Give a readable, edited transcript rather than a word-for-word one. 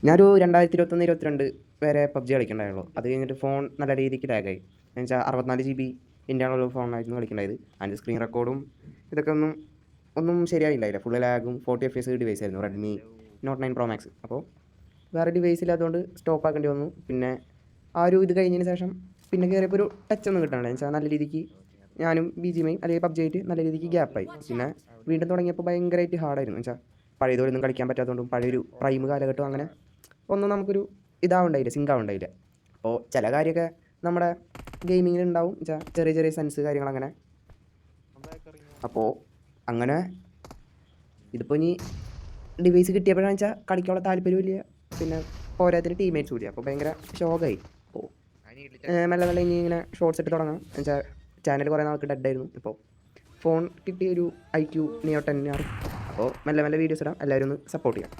ഞാനൊരു 2021, 22 വരെ പബ്ജി കളിക്കണ്ടായുള്ളൂ. അത് കഴിഞ്ഞിട്ട് ഫോൺ നല്ല രീതിക്ക് ലാഗായി. എന്ന് വെച്ചാൽ 64 GB ഇന്റേണൽ ഫോണായിരുന്നു കളിക്കേണ്ടത്. അതിൻ്റെ സ്ക്രീൻ റെക്കോർഡും ഇതൊക്കെ ഒന്നും ശരിയായില്ലായില്ല. ഫുള്ള് ലാഗും 40 FPS ഡിവൈസ് ആയിരുന്നു, റെഡ്മി നോട്ട് 9 പ്രോ മാക്സ്. അപ്പോൾ വേറെ ഡിവൈസ് ഇല്ലാത്തതുകൊണ്ട് സ്റ്റോപ്പ് ആക്കേണ്ടി വന്നു. പിന്നെ ആ ഒരു ഇത് കഴിഞ്ഞതിന് ശേഷം പിന്നെ കയറിയപ്പോൾ ഒരു ടച്ച് ഒന്നും കിട്ടണില്ല. എന്ന് വെച്ചാൽ നല്ല രീതിക്ക് ഞാനും BGMI അല്ലെങ്കിൽ പബ്ജി ആയിട്ട് നല്ല രീതിക്ക് ഗ്യാപ്പായി. പിന്നെ വീണ്ടും തുടങ്ങിയപ്പോൾ ഭയങ്കരമായിട്ട് ഹാർഡായിരുന്നു. എന്ന് വെച്ചാൽ പഴയതൊന്നും കളിക്കാൻ പറ്റാത്തതുകൊണ്ടും പഴയൊരു പ്രൈം കാലഘട്ടം അങ്ങനെ ഒന്നും നമുക്കൊരു ഇതാവണ്ടായില്ല, സിങ്ക് ആവണ്ടായില്ല. അപ്പോൾ ചില കാര്യമൊക്കെ നമ്മുടെ ഗെയിമിങ്ങിൽ ഉണ്ടാവും, വെച്ചാൽ ചെറിയ ചെറിയ സെൻസ് കാര്യങ്ങളങ്ങനെ. അപ്പോൾ അങ്ങനെ ഇതിപ്പോൾ ഇനി ഡിവൈസ് കിട്ടിയപ്പോഴാണെന്ന് വെച്ചാൽ കളിക്കാനുള്ള താല്പര്യമില്ല. പിന്നെ പോരാത്തിന് ടീംമേറ്റ്സ് കൂടി, അപ്പോൾ ഭയങ്കര ഷോക്കായി. അപ്പോൾ മെല്ലെ മെല്ലെ ഇനി ഇങ്ങനെ ഷോർട്സ് ഇട്ട് തുടങ്ങാം. എന്നുവെച്ചാൽ ചാനൽ കുറേ നാൾക്ക് ഡെഡായിരുന്നു. ഇപ്പോൾ ഫോൺ കിട്ടിയൊരു IQ Neo 10R. അപ്പോൾ മെല്ലെ മെല്ലെ വീഡിയോസ് ഇടാം. എല്ലാവരും ഒന്ന് സപ്പോർട്ട് ചെയ്യാം.